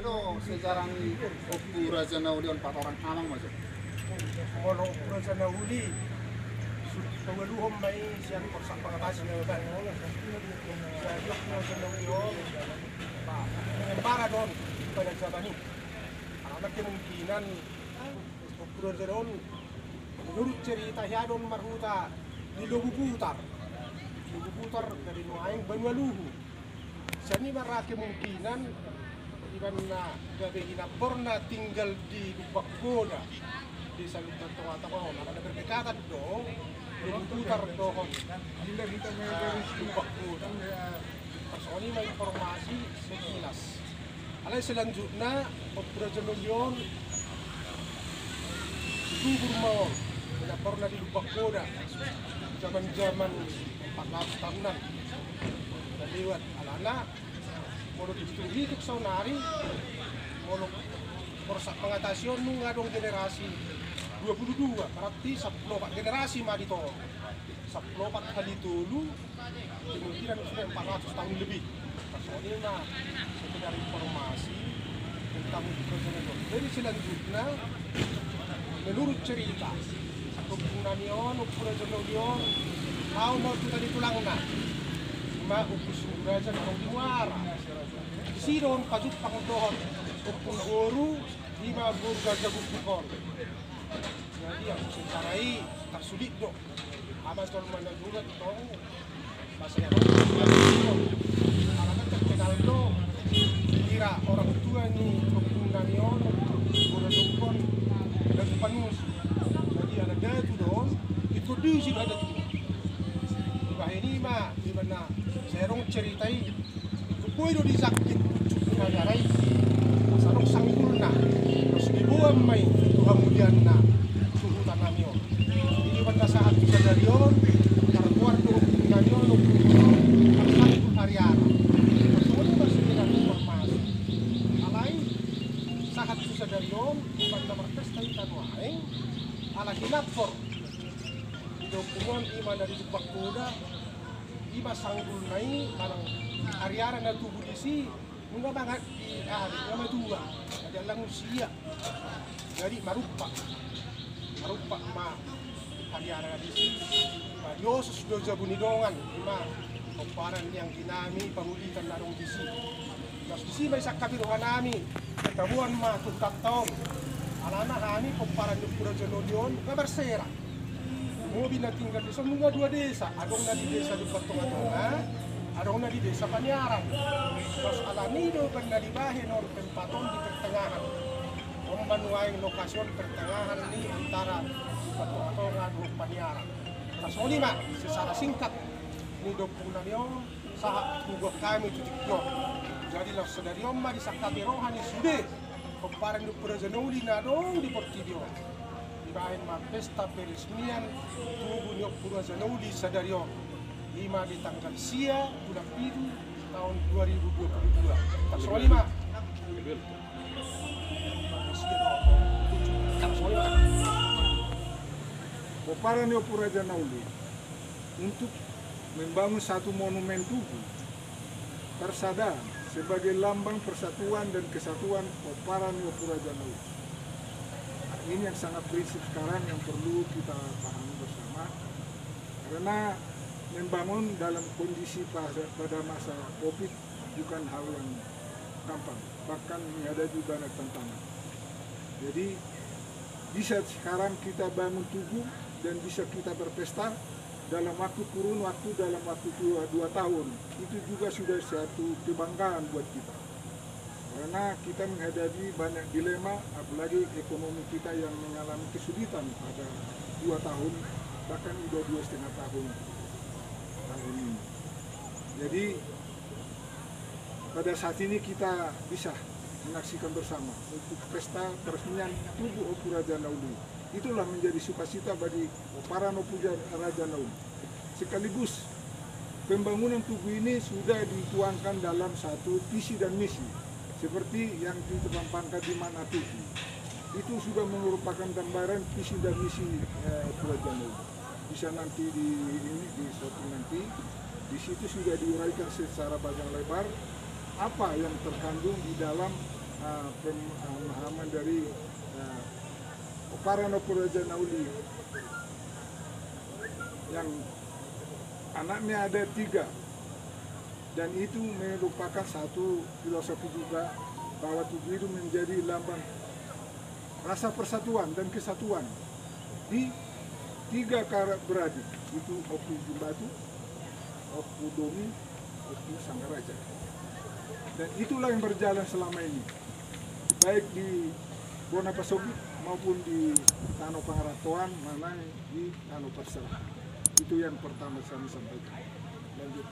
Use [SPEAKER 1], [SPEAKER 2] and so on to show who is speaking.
[SPEAKER 1] do sejarah ni waktu Raja Naudi on 4 orang amang masuk.
[SPEAKER 2] Ono Raja Naudi pengeluhom may siyang korsak pangatasi na ba. Sa yok na Raja Naudi para doon panagsabani. Anak kemungkinan waktu Raja Naudi menurut cerita ya doon marhuta di Lububutar dari Nuaing Banualuhu. Sani marah kemungkinan iban na gabi pernah tinggal di Lubak Goda di Salutan Tengah-Tengah. Ada berdekatan dong Lububutar doon Lubak Goda. Soalnya may informasi sekilas. Alay selanjutnya Raja Naudi gugur mau tidak pernah di Lubak Goda zaman-zaman 14 tahunan dan lewat alana mau hidup saunari mau korsak pengatasian nu ngadong generasi 22 berarti 10 generasi mah dito 10 kali dulu kemungkinan sudah 400 tahun lebih. Soalnya nah sekedar informasi tentang Raja. Jadi selanjutnya menurut cerita Pungunion, Raja Naudi tahu mau kita ditulang na ma upus Raja Naudi muara sidon pajut pangodohon upun guru di mabur Raja Buktikon. Jadi yang secarai tak sulit do amat tol mana juga tong bahasanya karena terkenal do kira orang tua ni Pungunion Raja Buktikon dan panus. Jadi ada itu dong ikut di sini ada tuh. Bah ini mah di mana serong ceritai boy do disakit cukup ngarai sarong sanggulna terus dibuang mai kemudian na suhu tanamio ini benda saat bisa darion karbuar do tanamio lo sanggul harian semuanya masih dengan informasi alai saat bisa darion benda berpesta ikan waing ala hilapor di dokumen ima dari Lubak Goda ima sanggul nai malang ariara na tubuh isi nggak banget di hari nama dua ada lang usia jadi marupa ma ariara di sini ma Dios sudah jabuni dongan ima komparan yang dinami pengulitan larung di sini terus di sini bisa kabiruhan nami ketahuan ma tuntak tahun alana kami komparan di Raja Naudi nggak bersera mobil na tinggal di semua 2 desa adong na di desa di Tengah-Tengah adong na di desa Panyaran terus alanido kan na di bahin or tempaton di pertengahan membanuaing lokasi pertengahan ini antara Tengah-Tengah dan Panyaran terus ini mak secara singkat ini dokumen yung saat tugas kami tujuh jadi lah sedari omma di sakati rohani sudah komparan di Raja Naudi na dong di Portidio bahin ma pesta peresmian tubuh nyok Raja Naudi Sadario 5 di tanggal sia bulan Pidu tahun 2022 tak soal 5
[SPEAKER 3] Komparan nyok Raja Naudi untuk membangun satu monumen tubuh persada sebagai lambang persatuan dan kesatuan Komparan nyok Raja Naudi. Ini yang sangat prinsip sekarang yang perlu kita pahami bersama karena membangun dalam kondisi pada masa COVID bukan hal yang gampang, bahkan menghadapi banyak tantangan. Jadi bisa sekarang kita bangun tubuh dan bisa kita berpesta dalam kurun waktu dalam waktu 2 tahun, itu juga sudah satu kebanggaan buat kita. Karena kita menghadapi banyak dilema, apalagi ekonomi kita yang mengalami kesulitan pada 2 tahun, bahkan sudah 2,5 tahun ini. Jadi pada saat ini kita bisa menyaksikan bersama untuk pesta peresmian tubuh Opu Raja Naudi. Itulah menjadi sukacita bagi para Opu Raja Naudi. Sekaligus pembangunan tubuh ini sudah dituangkan dalam satu visi dan misi. Seperti yang ditumpangkan di Mana TV, itu sudah merupakan gambaran visi dan misi Raja Naudi. Bisa nanti di shooting nanti, di situ sudah diuraikan secara panjang lebar apa yang terkandung di dalam pemahaman dari Oparanopo Raja Nauli yang anaknya ada 3, dan itu merupakan satu filosofi juga bahwa tugu itu menjadi lambang rasa persatuan dan kesatuan di 3 kakak beradik, itu Opu Jimbatu, Opu Domi, Opu Sangaraja. Dan itulah yang berjalan selama ini, baik di Bonapasogi maupun di Tano Pangaratoan, mana di Tano Pasar. Itu yang pertama saya sampaikan. Lanjut.